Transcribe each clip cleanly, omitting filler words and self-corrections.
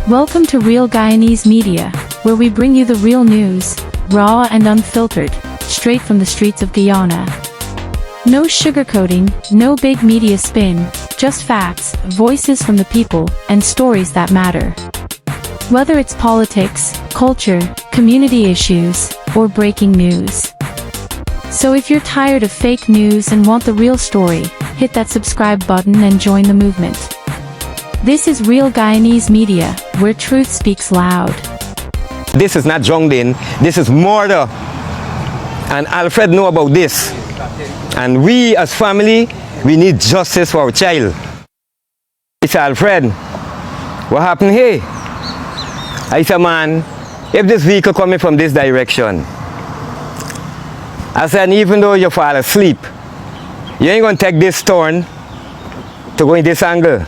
Welcome to Real Guyanese Media, where we bring you the real news, raw and unfiltered, straight from the streets of Guyana. No sugarcoating, no big media spin, just facts, voices from the people, and stories that matter. Whether it's politics, culture, community issues, or breaking news. So if you're tired of fake news and want the real story, hit that subscribe button and join the movement. This is Real Guyanese Media, where truth speaks loud. This is not Jongdin, this is murder. And Alfred know about this. And we as family, we need justice for our child. It's Alfred. What happened here? I said, man, if this vehicle coming from this direction, I said, even though your father asleep, you ain't gonna take this turn to go in this angle.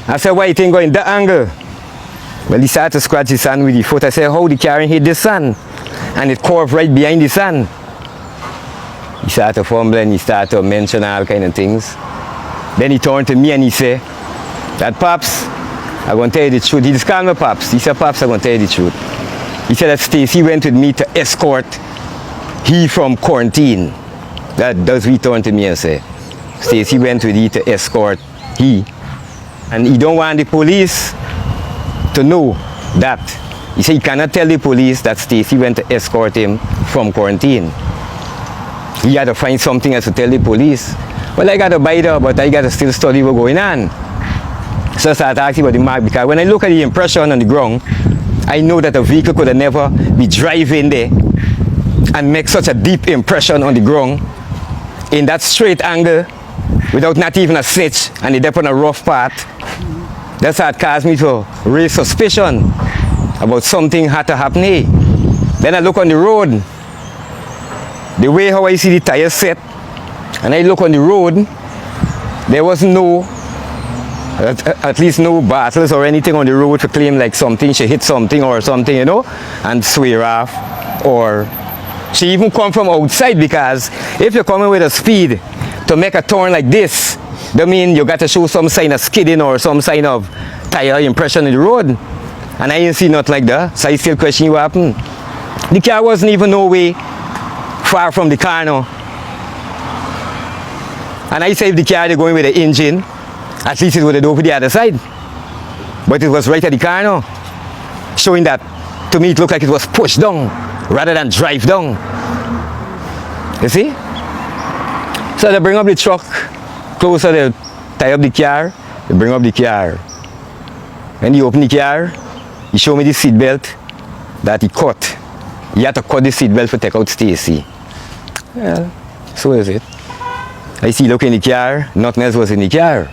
I said, why you think go in that angle? Well, he started to scratch his hand with the foot. I said, how the car hit the sun? And it curved right behind the sun. He started to fumble and he started to mention all kind of things. Then he turned to me and he said, that Pops, I'm going to tell you the truth. He just called me Pops. He said, Pops, I'm going to tell you the truth. He said that Stacy went with me to escort he from quarantine. That's what he turned to me and said. Stacy went with he to escort he. And he don't want the police to know that. He said he cannot tell the police that Stacy went to escort him from quarantine. He had to find something else to tell the police. Well, I got to buy it up, but I got to still study what's going on. So I started asking about the mark, because when I look at the impression on the ground, I know that a vehicle could have never be driving there and make such a deep impression on the ground in that straight angle without not even a snitch, and it on a rough path. That's what caused me to raise suspicion about something had to happen here. Then I look on the road, the way how I see the tires set, and I look on the road, there was no, at least no battles or anything on the road to claim like something, she hit something or something, you know, and swear off, or she even come from outside, because if you're coming with a speed to make a turn like this, that means you got to show some sign of skidding or some sign of tire impression in the road. And I didn't see nothing like that, so I still question what happened. The car wasn't even no way far from the car now. And I said if the car they're going with the engine, at least it would have over the other side. But it was right at the car now, showing that to me it looked like it was pushed down rather than drive down. You see? So they bring up the truck closer, they tie up the car, they bring up the car. When he opened the car, he showed me the seat belt that he cut. He had to cut the seat belt to take out Stacy. Well, so is it. I see look in the car, nothing else was in the car.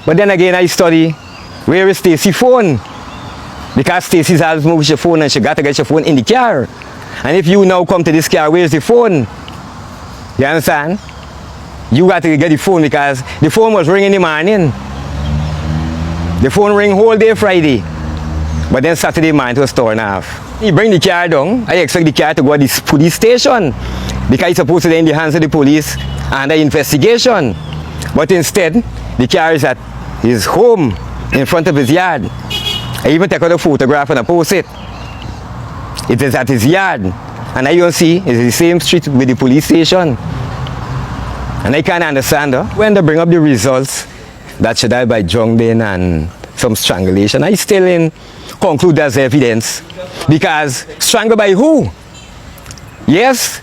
But then again I study, where is Stacy's phone? Because Stacy's always moved your phone and she got to get your phone in the car. And if you now come to this car, where's the phone? You understand? You got to get the phone, because the phone was ringing in the morning. The phone ring whole day Friday. But then Saturday morning it was torn off. He bring the car down. I expect the car to go to the police station, because it's supposed to be in the hands of the police under investigation. But instead, the car is at his home in front of his yard. I even take out a photograph and I post it. It is at his yard. And I don't see, it's the same street with the police station. And I can't understand when they bring up the results that she died by Jongdin and some strangulation, I still in conclude as evidence, because strangled by who? Yes,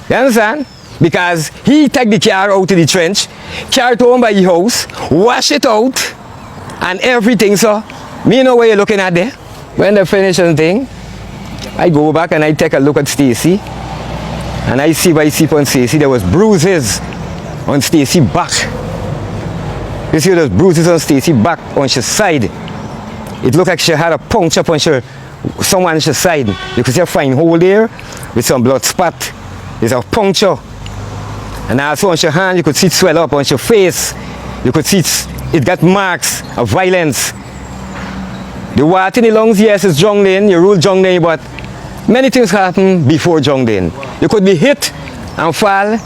you understand? Because he take the car out to the trench, carry it home by the house, wash it out, and everything. So me know what you're looking at there. When they finish the thing, I go back and I take a look at Stacy, and I see by on Stacy there was bruises on Stacy's back. You see those bruises on Stacy's back on her side. It looked like she had a puncture on someone's side. You could see a fine hole there with some blood spot. There's a puncture. And also on her hand, you could see it swell up on her face. You could see it got marks of violence. The water in the lungs, yes, is Jongdin. You rule Jongdin, but many things happen before Jongdin. You could be hit and fall.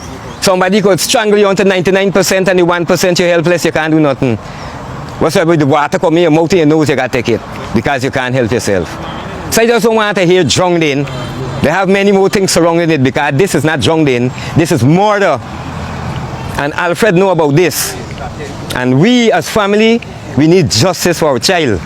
Somebody could strangle you until 99%, and the 1% you're helpless, you can't do nothing. Whatsoever the water come in your mouth and your nose, you gotta take it because you can't help yourself. So I just don't want to hear drowned in. They have many more things surrounding it because this is not drowned in. This is murder. And Alfred know about this. And we as family, we need justice for our child.